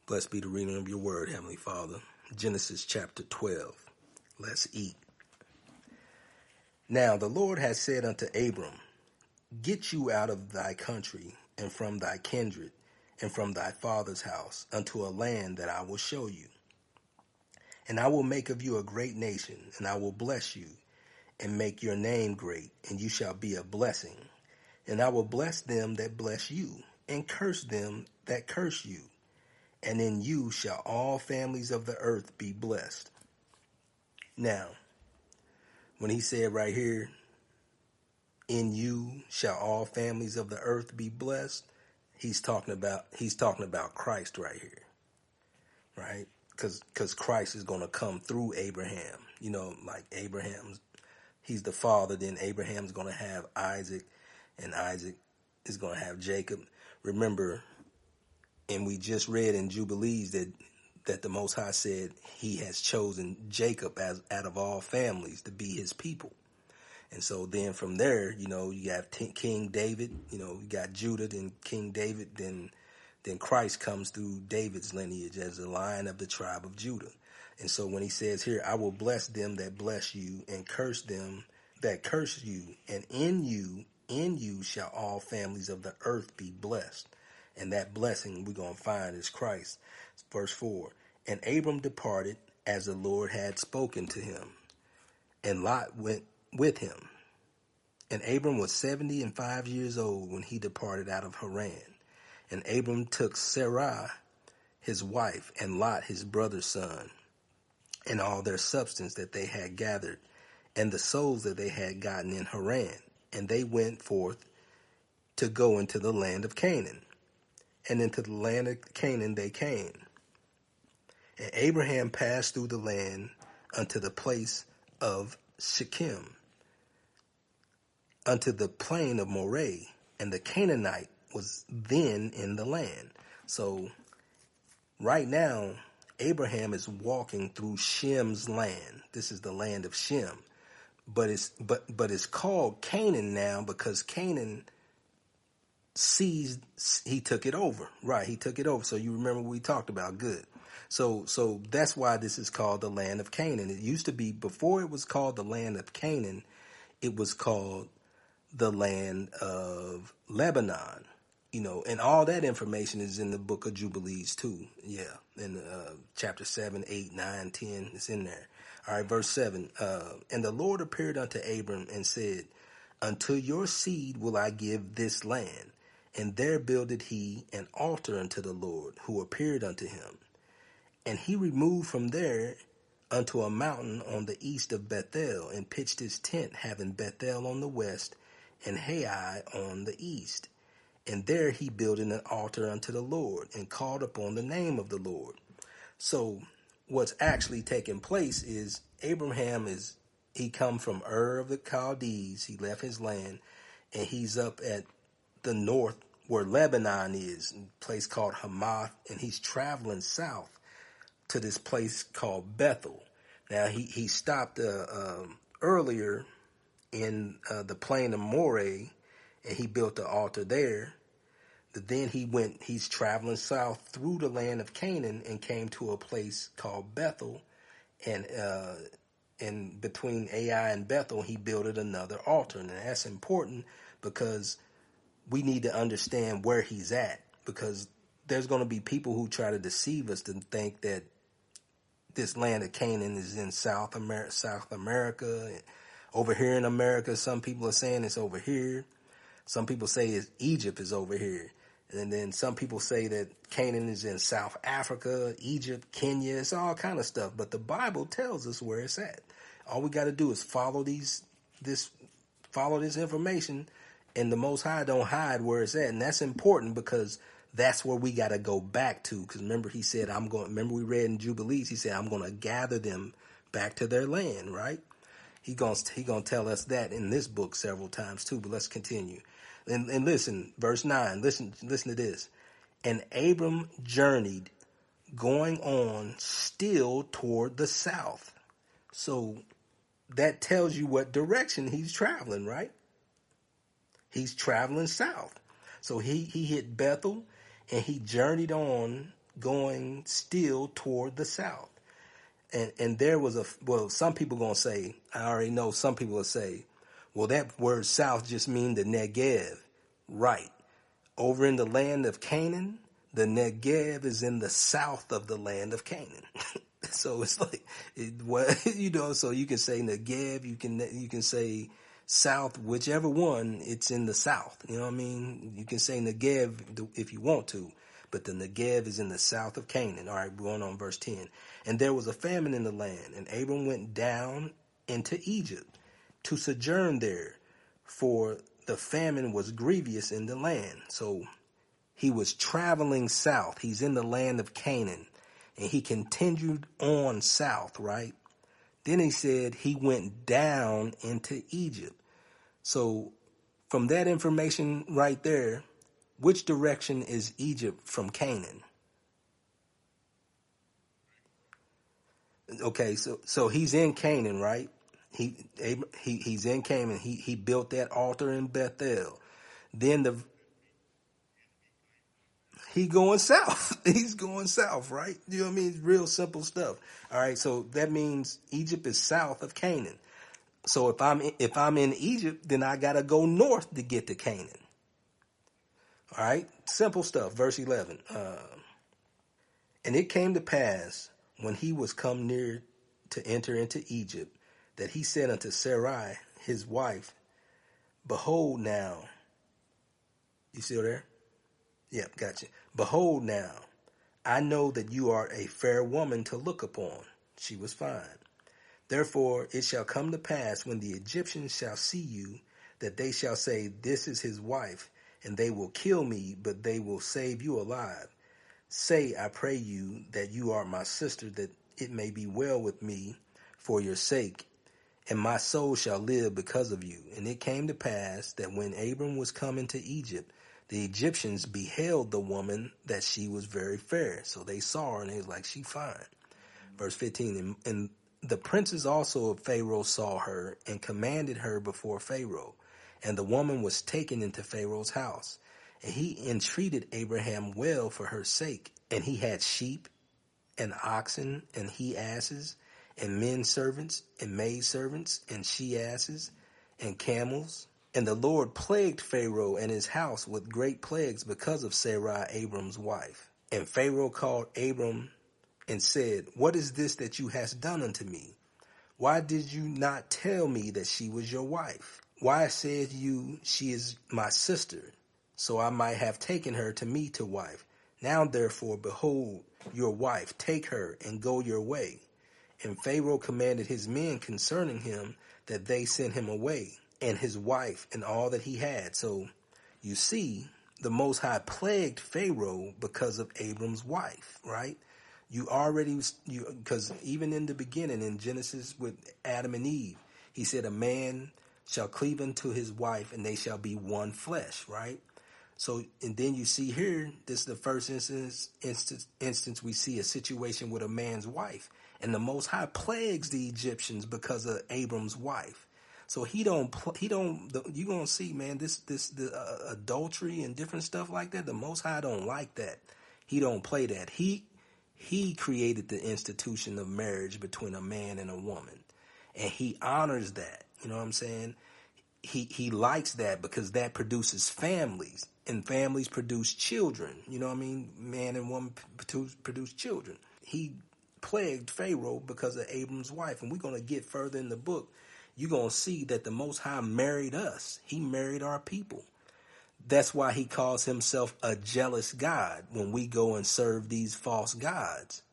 Blessed be the reading of your word, Heavenly Father. Genesis chapter 12. Let's eat. Now the Lord has said unto Abram, Get you out of thy country, and from thy kindred, and from thy father's house, unto a land that I will show you. And I will make of you a great nation, and I will bless you, and make your name great, and you shall be a blessing. And I will bless them that bless you, and curse them that curse you. And in you shall all families of the earth be blessed. Now, when he said right here, in you shall all families of the earth be blessed, he's talking about Christ right here, right? Because Christ is going to come through Abraham. You know, like he's the father, then Abraham's going to have Isaac, and Isaac is going to have Jacob. Remember, and we just read in Jubilees that the Most High said he has chosen Jacob as out of all families to be his people. And so then from there, you know, you have King David, you know, you got Judah, then King David, then Christ comes through David's lineage as the Lion of the tribe of Judah. And so when he says here, I will bless them that bless you and curse them that curse you, and in you shall all families of the earth be blessed. And that blessing we're going to find is Christ. Verse 4, and Abram departed as the Lord had spoken to him, and Lot went with him. And Abram was 75 years old when he departed out of Haran. And Abram took Sarai, his wife, and Lot, his brother's son, and all their substance that they had gathered, and the souls that they had gotten in Haran. And they went forth to go into the land of Canaan. And into the land of Canaan they came. And Abraham passed through the land unto the place of Shechem, unto the plain of Moreh, and the Canaanite was then in the land. So right now, Abraham is walking through Shem's land. This is the land of Shem. But it's called Canaan now because Canaan he took it over. Right, he took it over. So you remember what we talked about. Good. So that's why this is called the land of Canaan. It used to be, before it was called the land of Canaan, it was called the land of Lebanon. You know, and all that information is in the book of Jubilees too. Yeah, in chapter 7, 8, 9, 10, it's in there. All right, verse 7. And the Lord appeared unto Abram and said, Unto your seed will I give this land. And there builded he an altar unto the Lord, who appeared unto him. And he removed from there unto a mountain on the east of Bethel, and pitched his tent, having Bethel on the west, and Hai on the east. And there he built an altar unto the Lord, and called upon the name of the Lord. So what's actually taking place is he come from Ur of the Chaldees, he left his land, and he's up at the north where Lebanon is, a place called Hamath, and he's traveling south to this place called Bethel. Now he stopped earlier in the plain of Moreh, and he built the altar there. But then he's traveling south through the land of Canaan and came to a place called Bethel, and between Ai and Bethel, he built another altar. And that's important because we need to understand where he's at, because there's going to be people who try to deceive us to think that this land of Canaan is in South America. Over here in America, some people are saying it's over here. Some people say Egypt is over here. And then some people say that Canaan is in South Africa, Egypt, Kenya. It's all kind of stuff. But the Bible tells us where it's at. All we got to do is follow this information, and the Most High don't hide where it's at. And that's important because that's where we got to go back to. Because remember, he said, remember we read in Jubilees, he said, I'm going to gather them back to their land, right? He gonna tell us that in this book several times too. But let's continue. And listen, verse 9, listen to this. And Abram journeyed, going on still toward the south. So that tells you what direction he's traveling, right? He's traveling south. So he hit Bethel, and he journeyed on, going still toward the south. And there was some people going to say, I already know some people will say, well, that word south just means the Negev. Right. Over in the land of Canaan, the Negev is in the south of the land of Canaan. So it's like, so you can say Negev, you can say south, whichever one, it's in the south. You know what I mean? You can say Negev if you want to, but the Negev is in the south of Canaan. All right, going on verse 10. And there was a famine in the land, and Abram went down into Egypt to sojourn there, for the famine was grievous in the land. So he was traveling south. He's in the land of Canaan, and he continued on south, right? Then he said he went down into Egypt. So from that information right there, which direction is Egypt from Canaan? Okay, so he's in Canaan, right? He's in Canaan. He built that altar in Bethel. Then he going south. He's going south, right? You know what I mean? Real simple stuff. All right, so that means Egypt is south of Canaan. So if I'm in Egypt, then I gotta go north to get to Canaan. All right, simple stuff. Verse 11. And it came to pass when he was come near to enter into Egypt, that he said unto Sarai, his wife, behold now. You still there? Yep, gotcha. Behold now, I know that you are a fair woman to look upon. She was fine. Therefore it shall come to pass when the Egyptians shall see you, that they shall say, this is his wife, and they will kill me, but they will save you alive. Say, I pray you, that you are my sister, that it may be well with me for your sake, and my soul shall live because of you. And it came to pass that when Abram was come into Egypt, the Egyptians beheld the woman, that she was very fair. So they saw her, and they was like, she fine. Verse 15, and the princes also of Pharaoh saw her, and commanded her before Pharaoh. And the woman was taken into Pharaoh's house. And he entreated Abraham well for her sake. And he had sheep and oxen and he asses and men servants and maid servants and she asses and camels. And the Lord plagued Pharaoh and his house with great plagues because of Sarai, Abram's wife. And Pharaoh called Abram and said, what is this that you hast done unto me? Why did you not tell me that she was your wife? Why said you, she is my sister, so I might have taken her to me to wife? Now therefore, behold, your wife, take her and go your way. And Pharaoh commanded his men concerning him, that they sent him away, and his wife and all that he had. So you see, the Most High plagued Pharaoh because of Abram's wife, right? Because even in the beginning, in Genesis with Adam and Eve, he said a man shall cleave unto his wife, and they shall be one flesh, right? So, and then you see here, this is the first instance we see a situation with a man's wife, and the Most High plagues the Egyptians because of Abram's wife. So you're gonna see, man, the adultery and different stuff like that. The Most High don't like that. He don't play that. He created the institution of marriage between a man and a woman, and he honors that. You know what I'm saying? He likes that because that produces families, and families produce children. You know what I mean? Man and woman produce children. He plagued Pharaoh because of Abram's wife, and we're going to get further in the book. You're going to see that the Most High married us. He married our people. That's why he calls himself a jealous God when we go and serve these false gods.